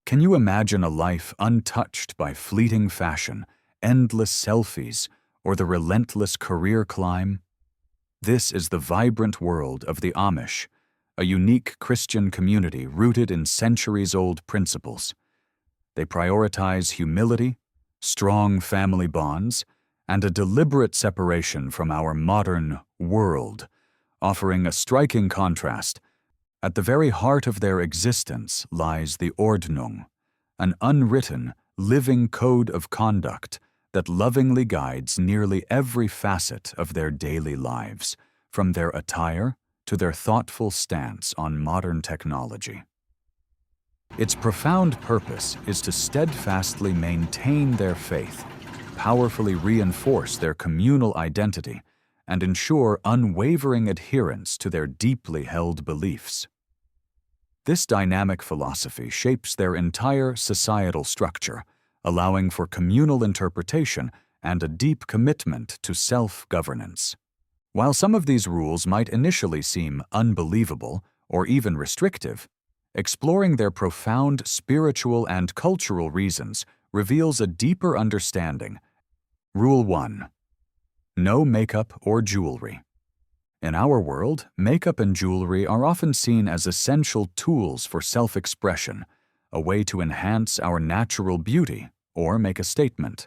Can you imagine a life untouched by fleeting fashion, endless selfies, or the relentless career climb? This is the vibrant world of the Amish, a unique Christian community rooted in centuries-old principles. They prioritize humility, strong family bonds, and a deliberate separation from our modern world, offering a striking contrast. At the very heart of their existence lies the Ordnung, an unwritten, living code of conduct that lovingly guides nearly every facet of their daily lives, from their attire to their thoughtful stance on modern technology. Its profound purpose is to steadfastly maintain their faith, powerfully reinforce their communal identity, and ensure unwavering adherence to their deeply held beliefs. This dynamic philosophy shapes their entire societal structure, allowing for communal interpretation and a deep commitment to self-governance. While some of these rules might initially seem unbelievable or even restrictive, exploring their profound spiritual and cultural reasons reveals a deeper understanding. Rule 1. No makeup or jewelry. In our world, makeup and jewelry are often seen as essential tools for self-expression, a way to enhance our natural beauty or make a statement.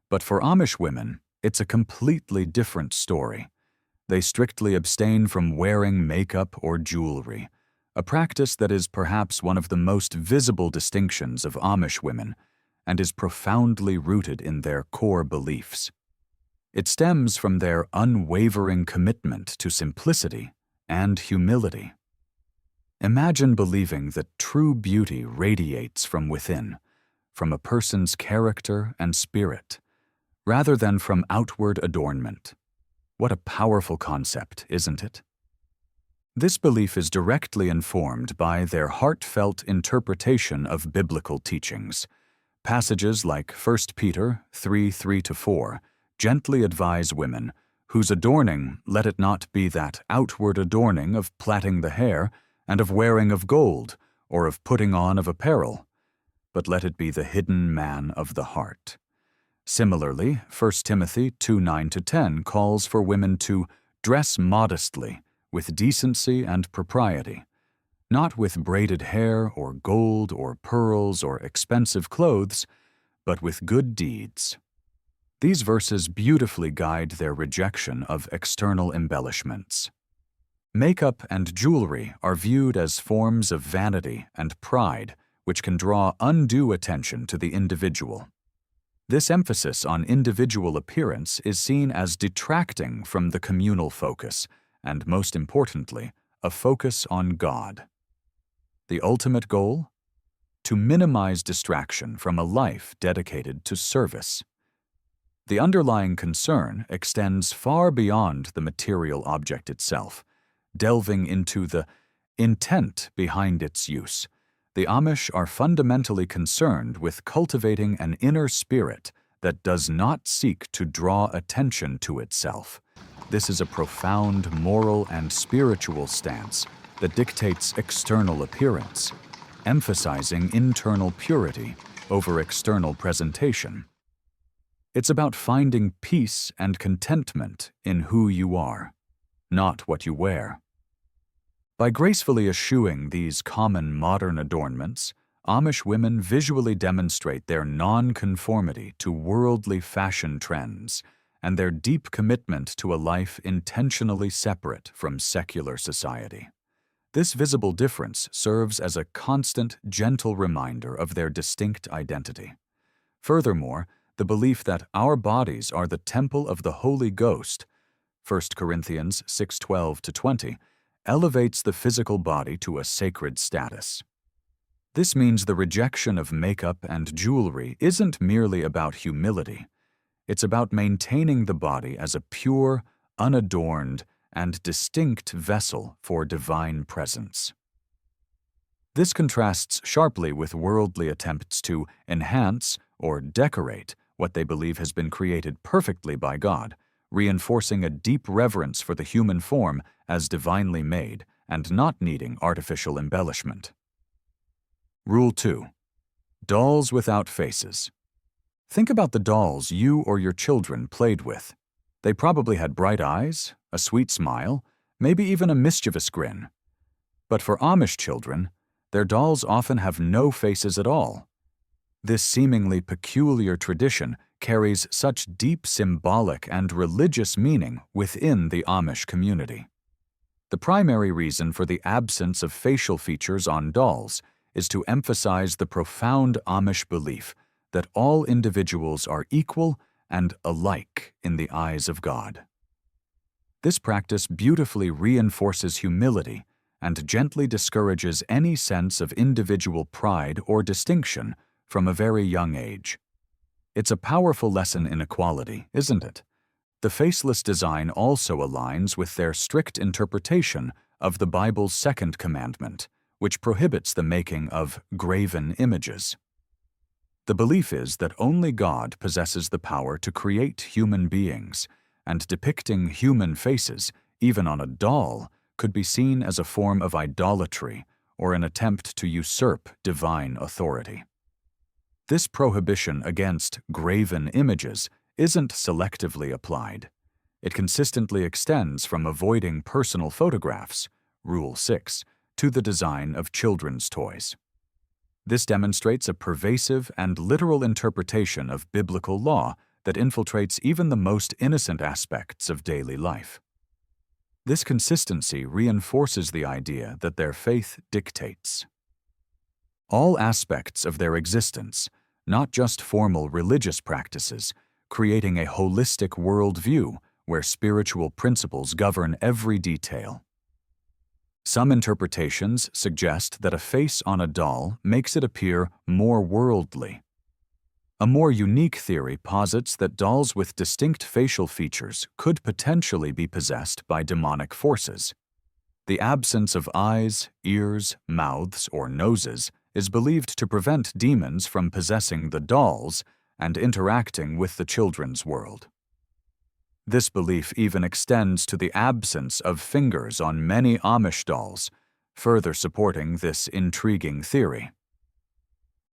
But for Amish women, it's a completely different story. They strictly abstain from wearing makeup or jewelry, a practice that is perhaps one of the most visible distinctions of Amish women and is profoundly rooted in their core beliefs. It stems from their unwavering commitment to simplicity and humility. Imagine believing that true beauty radiates from within, from a person's character and spirit, rather than from outward adornment. What a powerful concept, isn't it? This belief is directly informed by their heartfelt interpretation of biblical teachings. Passages like 1 Peter 3:3-4 gently advise women, whose adorning let it not be that outward adorning of plaiting the hair and of wearing of gold or of putting on of apparel, but let it be the hidden man of the heart. Similarly, 1 Timothy 2:9-10 calls for women to dress modestly, with decency and propriety, not with braided hair or gold or pearls or expensive clothes, but with good deeds. These verses beautifully guide their rejection of external embellishments. Makeup and jewelry are viewed as forms of vanity and pride, which can draw undue attention to the individual. This emphasis on individual appearance is seen as detracting from the communal focus, and most importantly, a focus on God. The ultimate goal? To minimize distraction from a life dedicated to service. The underlying concern extends far beyond the material object itself, delving into the intent behind its use. The Amish are fundamentally concerned with cultivating an inner spirit that does not seek to draw attention to itself. This is a profound moral and spiritual stance that dictates external appearance, emphasizing internal purity over external presentation. It's about finding peace and contentment in who you are, not what you wear. By gracefully eschewing these common modern adornments, Amish women visually demonstrate their non-conformity to worldly fashion trends and their deep commitment to a life intentionally separate from secular society. This visible difference serves as a constant, gentle reminder of their distinct identity. Furthermore, the belief that our bodies are the temple of the Holy Ghost, 1 Corinthians 6:12-20, elevates the physical body to a sacred status. This means the rejection of makeup and jewelry isn't merely about humility. It's about maintaining the body as a pure, unadorned, and distinct vessel for divine presence. This contrasts sharply with worldly attempts to enhance or decorate what they believe has been created perfectly by God, reinforcing a deep reverence for the human form as divinely made and not needing artificial embellishment. Rule 2. Dolls without faces. Think about the dolls you or your children played with. They probably had bright eyes, a sweet smile, maybe even a mischievous grin. But for Amish children, their dolls often have no faces at all. This seemingly peculiar tradition carries such deep symbolic and religious meaning within the Amish community. The primary reason for the absence of facial features on dolls is to emphasize the profound Amish belief that all individuals are equal and alike in the eyes of God. This practice beautifully reinforces humility and gently discourages any sense of individual pride or distinction from a very young age. It's a powerful lesson in equality, isn't it? The faceless design also aligns with their strict interpretation of the Bible's second commandment, which prohibits the making of graven images. The belief is that only God possesses the power to create human beings, and depicting human faces, even on a doll, could be seen as a form of idolatry or an attempt to usurp divine authority. This prohibition against graven images isn't selectively applied. It consistently extends from avoiding personal photographs, Rule 6, to the design of children's toys. This demonstrates a pervasive and literal interpretation of biblical law that infiltrates even the most innocent aspects of daily life. This consistency reinforces the idea that their faith dictates all aspects of their existence, not just formal religious practices, creating a holistic worldview where spiritual principles govern every detail. Some interpretations suggest that a face on a doll makes it appear more worldly. A more unique theory posits that dolls with distinct facial features could potentially be possessed by demonic forces. The absence of eyes, ears, mouths, or noses is believed to prevent demons from possessing the dolls and interacting with the children's world. This belief even extends to the absence of fingers on many Amish dolls, further supporting this intriguing theory.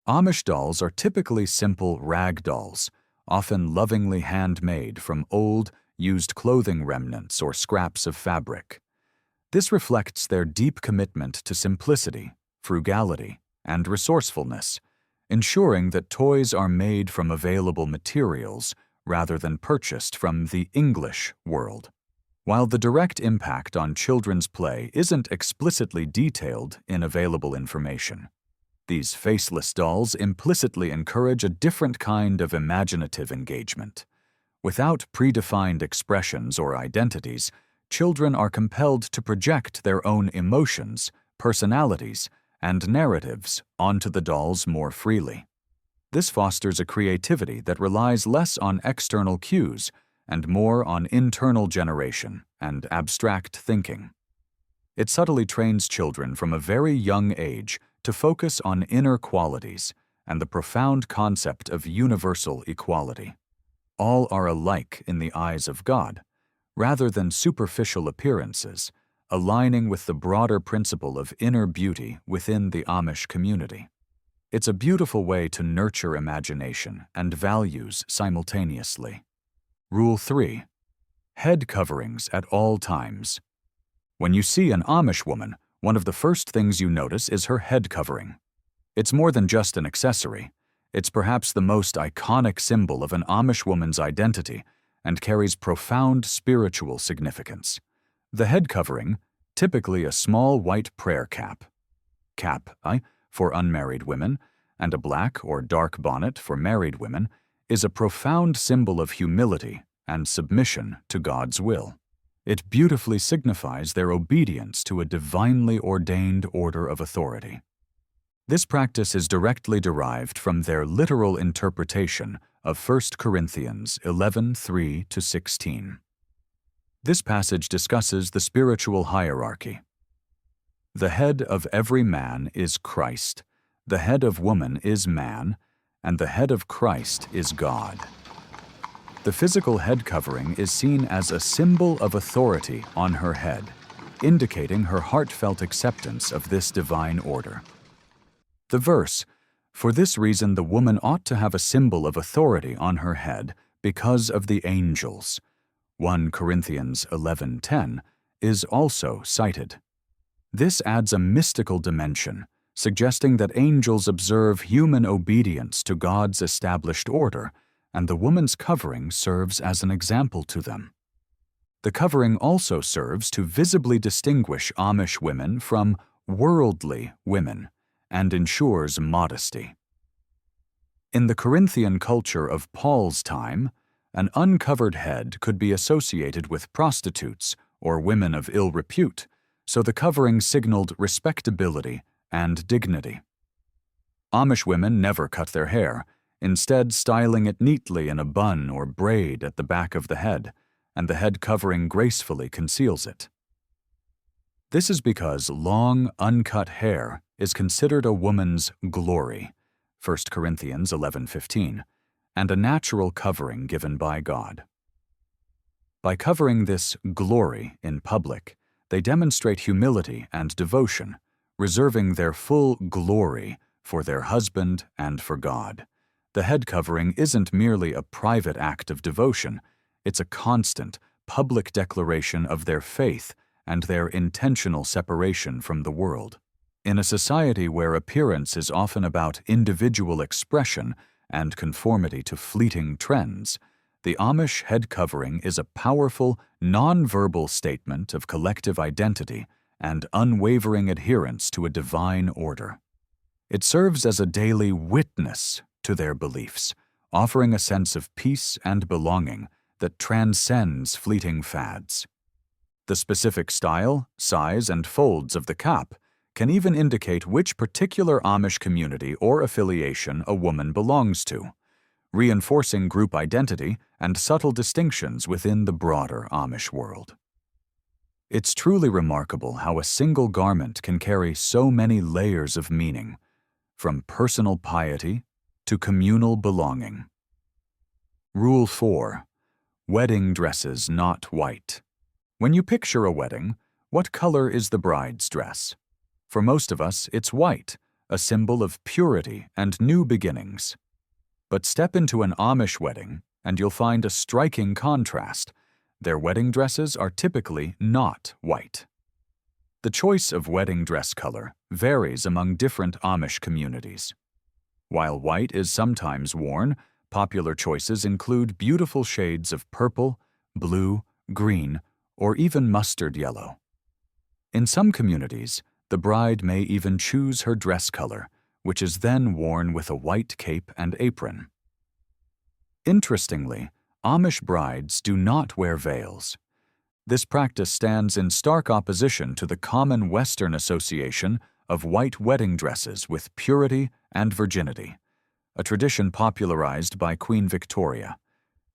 Amish dolls are typically simple rag dolls, often lovingly handmade from old, used clothing remnants or scraps of fabric. This reflects their deep commitment to simplicity, frugality, and resourcefulness, ensuring that toys are made from available materials rather than purchased from the English world. While the direct impact on children's play isn't explicitly detailed in available information, these faceless dolls implicitly encourage a different kind of imaginative engagement. Without predefined expressions or identities, children are compelled to project their own emotions, personalities, and narratives onto the dolls more freely. This fosters a creativity that relies less on external cues and more on internal generation and abstract thinking. It subtly trains children from a very young age to focus on inner qualities and the profound concept of universal equality. All are alike in the eyes of God, rather than superficial appearances, aligning with the broader principle of inner beauty within the Amish community. It's a beautiful way to nurture imagination and values simultaneously. Rule 3. Head coverings at all times. When you see an Amish woman, one of the first things you notice is her head covering. It's more than just an accessory. It's perhaps the most iconic symbol of an Amish woman's identity and carries profound spiritual significance. The head covering, typically a small white prayer cap, for unmarried women, and a black or dark bonnet for married women, is a profound symbol of humility and submission to God's will. It beautifully signifies their obedience to a divinely ordained order of authority. This practice is directly derived from their literal interpretation of 1 Corinthians 11:3-16. This passage discusses the spiritual hierarchy. The head of every man is Christ, the head of woman is man, and the head of Christ is God. The physical head covering is seen as a symbol of authority on her head, indicating her heartfelt acceptance of this divine order. The verse, For this reason, the woman ought to have a symbol of authority on her head because of the angels. 1 Corinthians 11:10 is also cited. This adds a mystical dimension, suggesting that angels observe human obedience to God's established order, and the woman's covering serves as an example to them. The covering also serves to visibly distinguish Amish women from worldly women and ensures modesty. In the Corinthian culture of Paul's time, an uncovered head could be associated with prostitutes or women of ill repute, so the covering signaled respectability and dignity. Amish women never cut their hair, instead styling it neatly in a bun or braid at the back of the head, and the head covering gracefully conceals it. This is because long, uncut hair is considered a woman's glory, 1 Corinthians 11:15, and a natural covering given by God. By covering this glory in public, they demonstrate humility and devotion, reserving their full glory for their husband and for God. The head covering isn't merely a private act of devotion, it's a constant, public declaration of their faith and their intentional separation from the world. In a society where appearance is often about individual expression and conformity to fleeting trends, the Amish head covering is a powerful, non-verbal statement of collective identity and unwavering adherence to a divine order. It serves as a daily witness to their beliefs, offering a sense of peace and belonging that transcends fleeting fads. The specific style, size, and folds of the cap can even indicate which particular Amish community or affiliation a woman belongs to, reinforcing group identity and subtle distinctions within the broader Amish world. It's truly remarkable how a single garment can carry so many layers of meaning, from personal piety to communal belonging. Rule 4. Wedding dresses not white. When you picture a wedding, what color is the bride's dress? For most of us, it's white, a symbol of purity and new beginnings. But step into an Amish wedding, and you'll find a striking contrast. Their wedding dresses are typically not white. The choice of wedding dress color varies among different Amish communities. While white is sometimes worn, popular choices include beautiful shades of purple, blue, green, or even mustard yellow. In some communities, the bride may even choose her dress color, which is then worn with a white cape and apron. Interestingly, Amish brides do not wear veils. This practice stands in stark opposition to the common Western association of white wedding dresses with purity and virginity, a tradition popularized by Queen Victoria.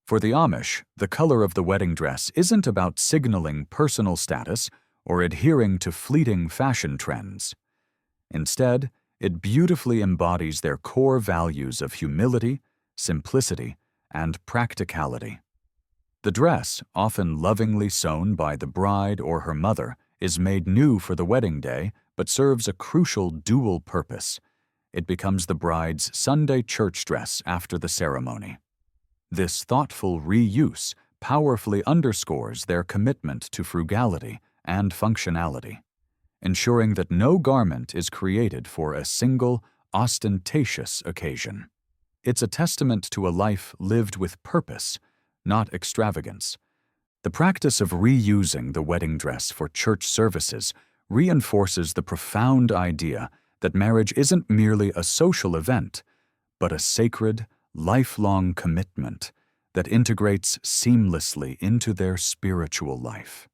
For the Amish, the color of the wedding dress isn't about signaling personal status or adhering to fleeting fashion trends. Instead, it beautifully embodies their core values of humility, simplicity, and practicality. The dress, often lovingly sewn by the bride or her mother, is made new for the wedding day but serves a crucial dual purpose. It becomes the bride's Sunday church dress after the ceremony. This thoughtful reuse powerfully underscores their commitment to frugality and functionality, ensuring that no garment is created for a single, ostentatious occasion. It's a testament to a life lived with purpose, not extravagance. The practice of reusing the wedding dress for church services reinforces the profound idea that marriage isn't merely a social event, but a sacred, lifelong commitment that integrates seamlessly into their spiritual life.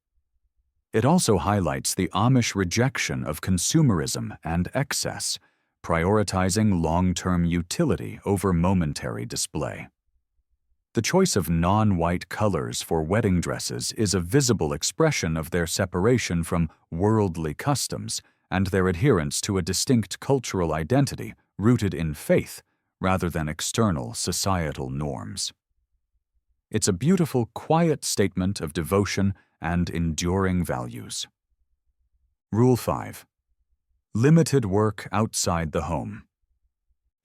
It also highlights the Amish rejection of consumerism and excess, prioritizing long-term utility over momentary display. The choice of non-white colors for wedding dresses is a visible expression of their separation from worldly customs and their adherence to a distinct cultural identity rooted in faith rather than external societal norms. It's a beautiful, quiet statement of devotion and enduring values. Rule 5. Limited work outside the home.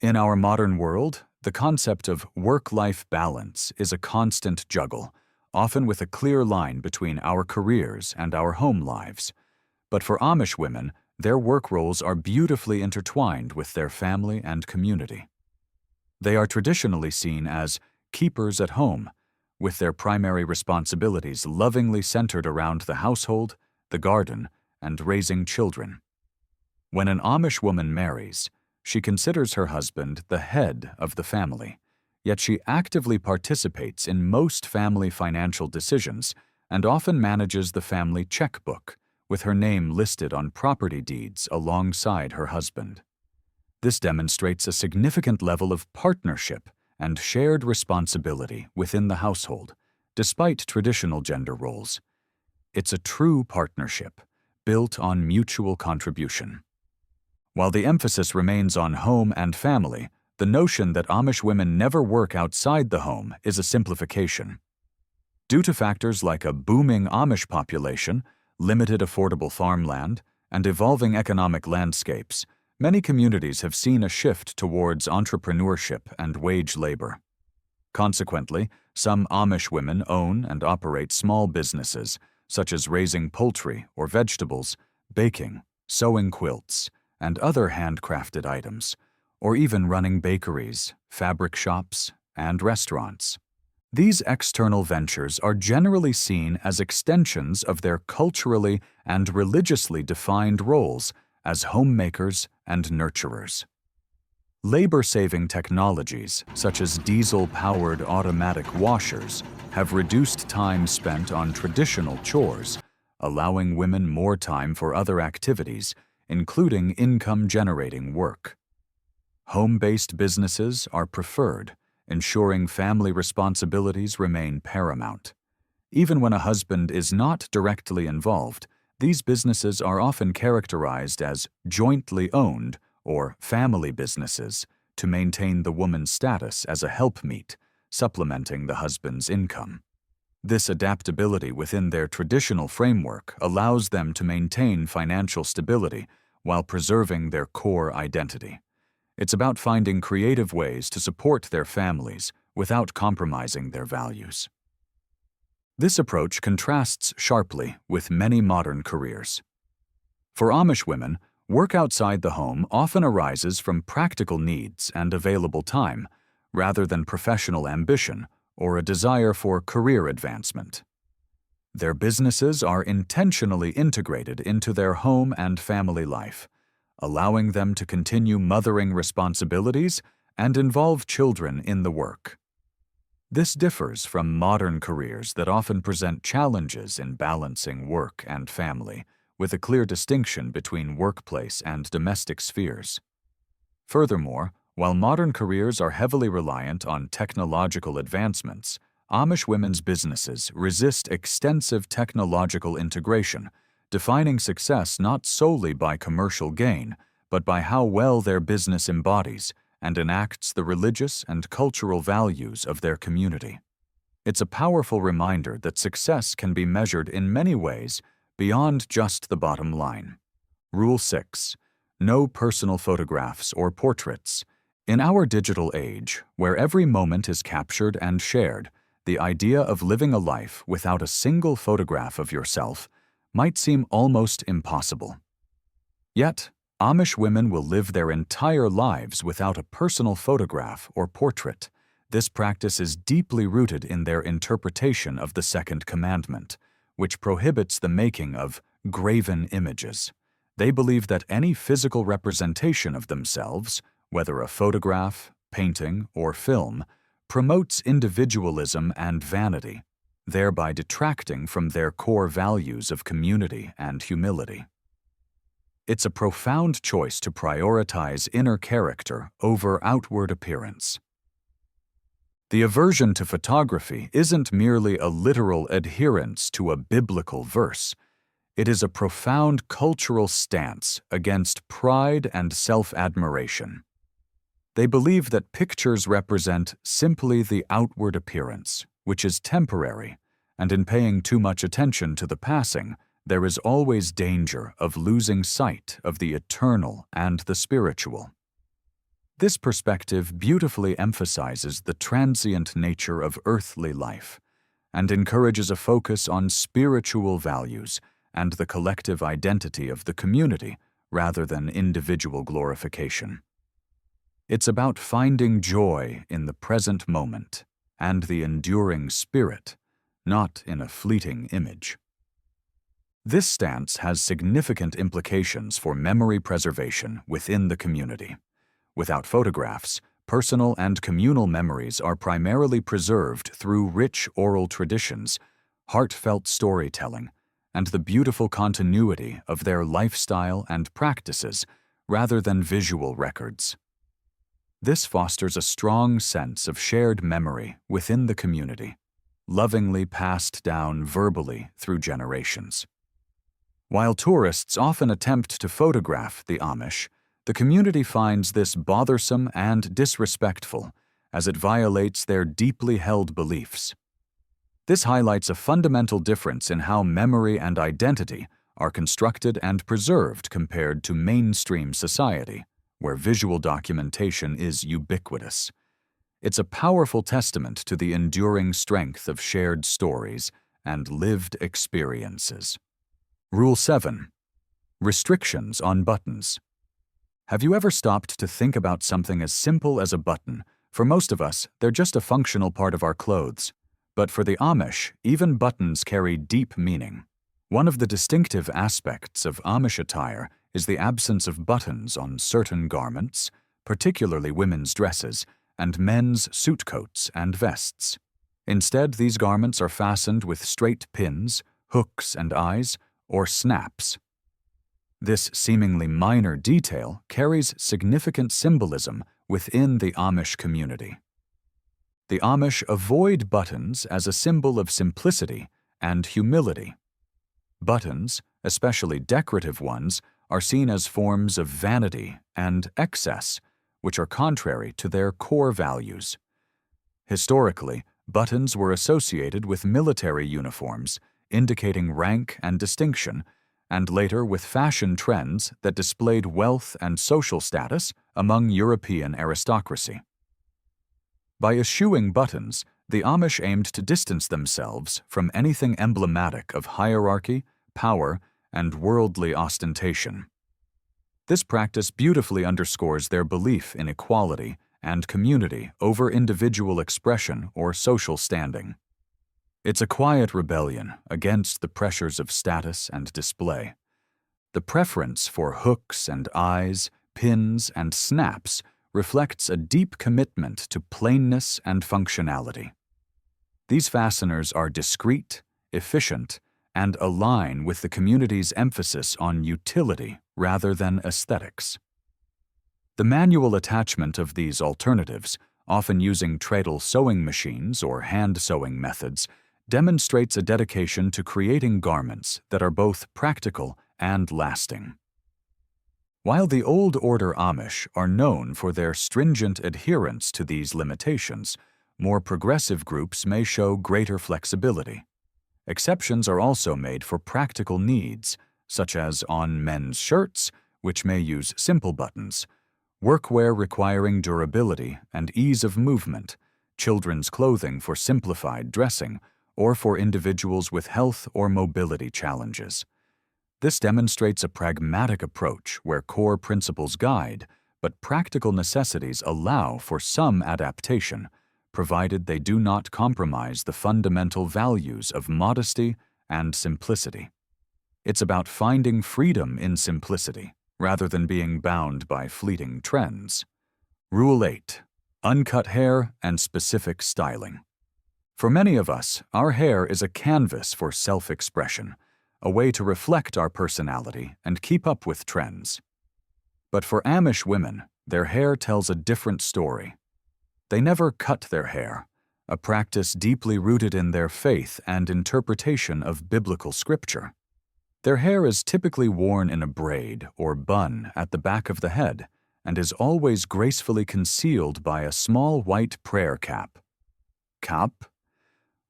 In our modern world, the concept of work-life balance is a constant juggle, often with a clear line between our careers and our home lives. But for Amish women, their work roles are beautifully intertwined with their family and community. They are traditionally seen as keepers at home, with their primary responsibilities lovingly centered around the household, the garden, and raising children. When an Amish woman marries, she considers her husband the head of the family, yet she actively participates in most family financial decisions and often manages the family checkbook, with her name listed on property deeds alongside her husband. This demonstrates a significant level of partnership and shared responsibility within the household, despite traditional gender roles. It's a true partnership, built on mutual contribution. While the emphasis remains on home and family, the notion that Amish women never work outside the home is a simplification. Due to factors like a booming Amish population, limited affordable farmland, and evolving economic landscapes, many communities have seen a shift towards entrepreneurship and wage labor. Consequently, some Amish women own and operate small businesses, such as raising poultry or vegetables, baking, sewing quilts, and other handcrafted items, or even running bakeries, fabric shops, and restaurants. These external ventures are generally seen as extensions of their culturally and religiously defined roles as homemakers and nurturers. Labor-saving technologies, such as diesel-powered automatic washers, have reduced time spent on traditional chores, allowing women more time for other activities, including income-generating work. Home-based businesses are preferred, ensuring family responsibilities remain paramount. Even when a husband is not directly involved, these businesses are often characterized as jointly owned or family businesses to maintain the woman's status as a helpmeet, supplementing the husband's income. This adaptability within their traditional framework allows them to maintain financial stability while preserving their core identity. It's about finding creative ways to support their families without compromising their values. This approach contrasts sharply with many modern careers. For Amish women, work outside the home often arises from practical needs and available time, rather than professional ambition or a desire for career advancement. Their businesses are intentionally integrated into their home and family life, allowing them to continue mothering responsibilities and involve children in the work. This differs from modern careers that often present challenges in balancing work and family, with a clear distinction between workplace and domestic spheres. Furthermore, while modern careers are heavily reliant on technological advancements, Amish women's businesses resist extensive technological integration, defining success not solely by commercial gain, but by how well their business embodies and enacts the religious and cultural values of their community. It's a powerful reminder that success can be measured in many ways beyond just the bottom line. Rule 6. No personal photographs or portraits. In our digital age, where every moment is captured and shared, the idea of living a life without a single photograph of yourself might seem almost impossible. Yet, Amish women will live their entire lives without a personal photograph or portrait. This practice is deeply rooted in their interpretation of the Second Commandment, which prohibits the making of graven images. They believe that any physical representation of themselves, whether a photograph, painting, or film, promotes individualism and vanity, thereby detracting from their core values of community and humility. It's a profound choice to prioritize inner character over outward appearance. The aversion to photography isn't merely a literal adherence to a biblical verse. It is a profound cultural stance against pride and self-admiration. They believe that pictures represent simply the outward appearance, which is temporary, and in paying too much attention to the passing, there is always danger of losing sight of the eternal and the spiritual. This perspective beautifully emphasizes the transient nature of earthly life and encourages a focus on spiritual values and the collective identity of the community rather than individual glorification. It's about finding joy in the present moment and the enduring spirit, not in a fleeting image. This stance has significant implications for memory preservation within the community. Without photographs, personal and communal memories are primarily preserved through rich oral traditions, heartfelt storytelling, and the beautiful continuity of their lifestyle and practices rather than visual records. This fosters a strong sense of shared memory within the community, lovingly passed down verbally through generations. While tourists often attempt to photograph the Amish, the community finds this bothersome and disrespectful as it violates their deeply held beliefs. This highlights a fundamental difference in how memory and identity are constructed and preserved compared to mainstream society, where visual documentation is ubiquitous. It's a powerful testament to the enduring strength of shared stories and lived experiences. Rule 7. Restrictions on buttons. Have you ever stopped to think about something as simple as a button? For most of us, they're just a functional part of our clothes. But for the Amish, even buttons carry deep meaning. One of the distinctive aspects of Amish attire is the absence of buttons on certain garments, particularly women's dresses, and men's suit coats and vests. Instead, these garments are fastened with straight pins, hooks and eyes, or snaps. This seemingly minor detail carries significant symbolism within the Amish community. The Amish avoid buttons as a symbol of simplicity and humility. Buttons, especially decorative ones, are seen as forms of vanity and excess, which are contrary to their core values. Historically, buttons were associated with military uniforms, indicating rank and distinction, and later with fashion trends that displayed wealth and social status among European aristocracy. By eschewing buttons, the Amish aimed to distance themselves from anything emblematic of hierarchy, power, and worldly ostentation. This practice beautifully underscores their belief in equality and community over individual expression or social standing. It's a quiet rebellion against the pressures of status and display. The preference for hooks and eyes, pins, and snaps reflects a deep commitment to plainness and functionality. These fasteners are discreet, efficient, and align with the community's emphasis on utility rather than aesthetics. The manual attachment of these alternatives, often using treadle sewing machines or hand sewing methods, demonstrates a dedication to creating garments that are both practical and lasting. While the Old Order Amish are known for their stringent adherence to these limitations, more progressive groups may show greater flexibility. Exceptions are also made for practical needs, such as on men's shirts, which may use simple buttons, workwear requiring durability and ease of movement, children's clothing for simplified dressing, or for individuals with health or mobility challenges. This demonstrates a pragmatic approach where core principles guide, but practical necessities allow for some adaptation, provided they do not compromise the fundamental values of modesty and simplicity. It's about finding freedom in simplicity, rather than being bound by fleeting trends. Rule 8. Uncut hair and specific styling. For many of us, our hair is a canvas for self-expression, a way to reflect our personality and keep up with trends. But for Amish women, their hair tells a different story. They never cut their hair, a practice deeply rooted in their faith and interpretation of biblical scripture. Their hair is typically worn in a braid or bun at the back of the head and is always gracefully concealed by a small white prayer cap. Cap?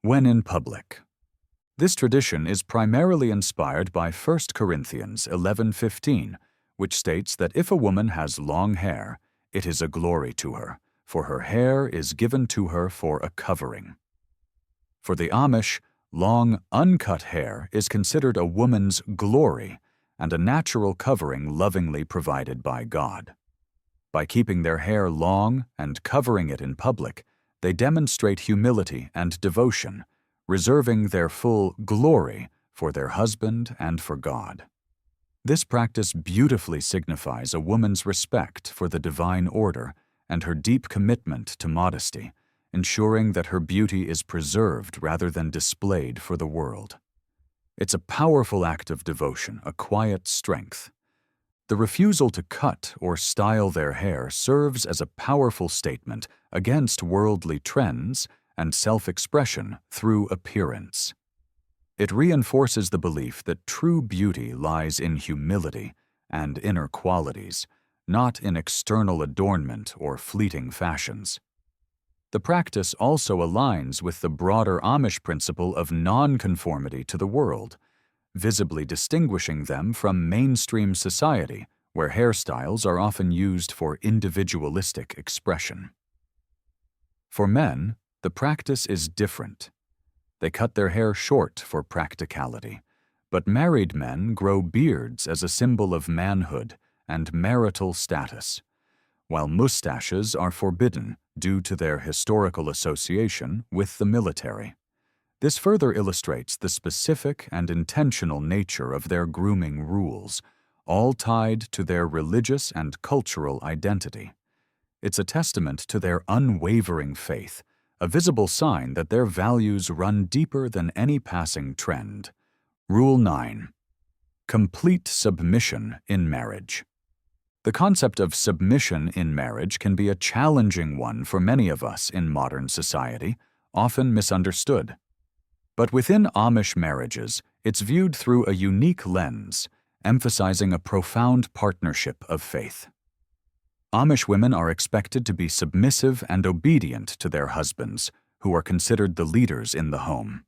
When in public. This tradition is primarily inspired by 1 Corinthians 11:15, which states that if a woman has long hair, it is a glory to her, for her hair is given to her for a covering. For the Amish, long, uncut hair is considered a woman's glory and a natural covering lovingly provided by God. By keeping their hair long and covering it in public, they demonstrate humility and devotion, reserving their full glory for their husband and for God. This practice beautifully signifies a woman's respect for the divine order and her deep commitment to modesty, ensuring that her beauty is preserved rather than displayed for the world. It's a powerful act of devotion, a quiet strength. The refusal to cut or style their hair serves as a powerful statement against worldly trends and self-expression through appearance. It reinforces the belief that true beauty lies in humility and inner qualities, not in external adornment or fleeting fashions. The practice also aligns with the broader Amish principle of nonconformity to the world, visibly distinguishing them from mainstream society, where hairstyles are often used for individualistic expression. For men, the practice is different. They cut their hair short for practicality, but married men grow beards as a symbol of manhood and marital status, while mustaches are forbidden due to their historical association with the military. This further illustrates the specific and intentional nature of their grooming rules, all tied to their religious and cultural identity. It's a testament to their unwavering faith, a visible sign that their values run deeper than any passing trend. Rule 9. Complete submission in marriage. The concept of submission in marriage can be a challenging one for many of us in modern society, often misunderstood. But within Amish marriages, it's viewed through a unique lens, emphasizing a profound partnership of faith. Amish women are expected to be submissive and obedient to their husbands, who are considered the leaders in the home.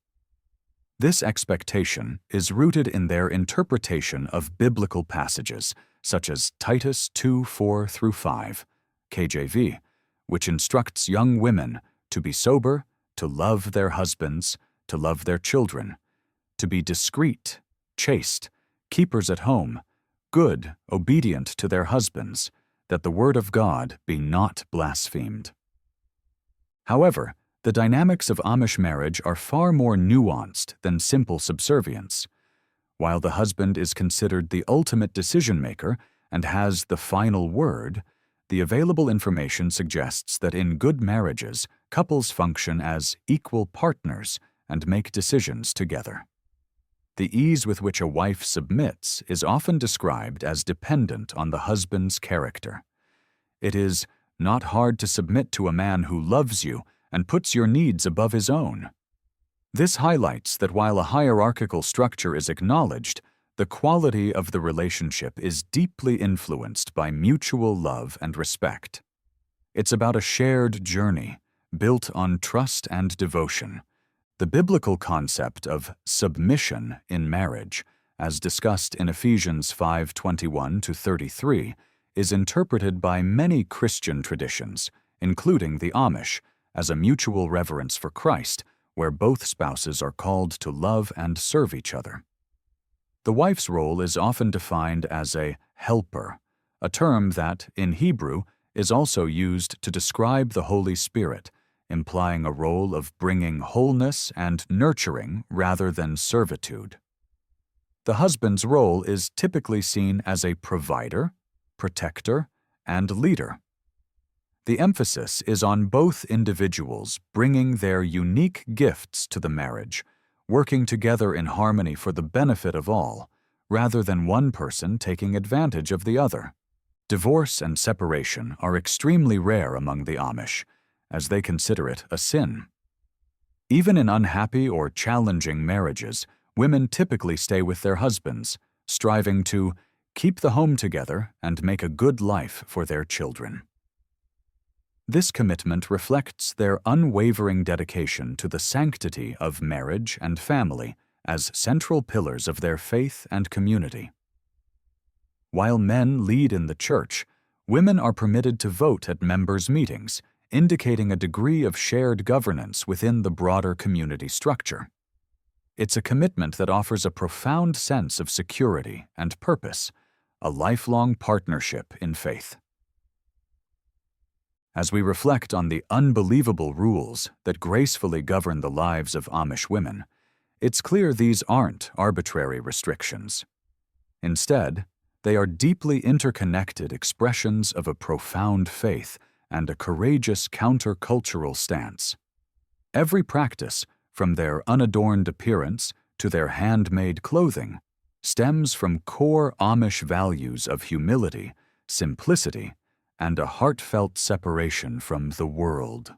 This expectation is rooted in their interpretation of biblical passages, such as Titus 2:4-5, KJV, which instructs young women to be sober, to love their husbands, to love their children, to be discreet, chaste, keepers at home, good, obedient to their husbands, that the word of God be not blasphemed. However, the dynamics of Amish marriage are far more nuanced than simple subservience. While the husband is considered the ultimate decision-maker and has the final word, the available information suggests that in good marriages, couples function as equal partners and make decisions together. The ease with which a wife submits is often described as dependent on the husband's character. It is not hard to submit to a man who loves you and puts your needs above his own. This highlights that while a hierarchical structure is acknowledged, the quality of the relationship is deeply influenced by mutual love and respect. It's about a shared journey, built on trust and devotion. The biblical concept of submission in marriage, as discussed in Ephesians 5:21-33, is interpreted by many Christian traditions, including the Amish, as a mutual reverence for Christ, where both spouses are called to love and serve each other. The wife's role is often defined as a helper, a term that, in Hebrew, is also used to describe the Holy Spirit, implying a role of bringing wholeness and nurturing rather than servitude. The husband's role is typically seen as a provider, protector, and leader. The emphasis is on both individuals bringing their unique gifts to the marriage, working together in harmony for the benefit of all, rather than one person taking advantage of the other. Divorce and separation are extremely rare among the Amish, as they consider it a sin. Even in unhappy or challenging marriages, women typically stay with their husbands, striving to keep the home together and make a good life for their children. This commitment reflects their unwavering dedication to the sanctity of marriage and family as central pillars of their faith and community. While men lead in the church, Women are permitted to vote at members' meetings, indicating a degree of shared governance within the broader community structure. It's a commitment that offers a profound sense of security and purpose, a lifelong partnership in faith. As we reflect on the unbelievable rules that gracefully govern the lives of Amish women, it's clear these aren't arbitrary restrictions. Instead, they are deeply interconnected expressions of a profound faith and a courageous countercultural stance. Every practice, from their unadorned appearance to their handmade clothing, stems from core Amish values of humility, simplicity, and a heartfelt separation from the world.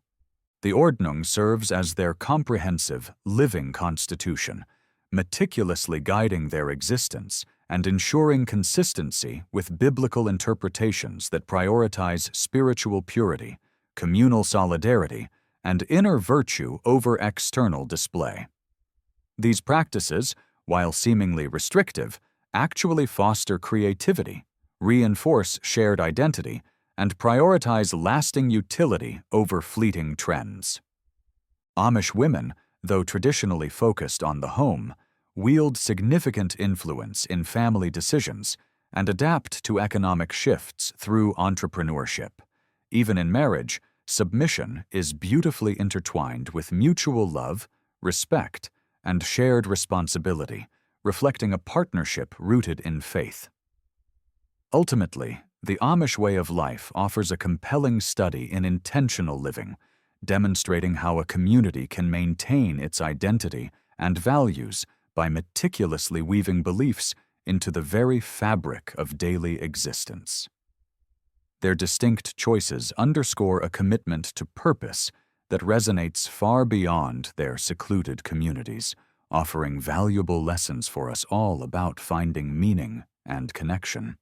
The Ordnung serves as their comprehensive, living constitution, meticulously guiding their existence and ensuring consistency with biblical interpretations that prioritize spiritual purity, communal solidarity, and inner virtue over external display. These practices, while seemingly restrictive, actually foster creativity, reinforce shared identity, and prioritize lasting utility over fleeting trends. Amish women, though traditionally focused on the home, wield significant influence in family decisions and adapt to economic shifts through entrepreneurship. Even in marriage, submission is beautifully intertwined with mutual love, respect, and shared responsibility, reflecting a partnership rooted in faith. Ultimately, the Amish way of life offers a compelling study in intentional living, demonstrating how a community can maintain its identity and values by meticulously weaving beliefs into the very fabric of daily existence. Their distinct choices underscore a commitment to purpose that resonates far beyond their secluded communities, offering valuable lessons for us all about finding meaning and connection.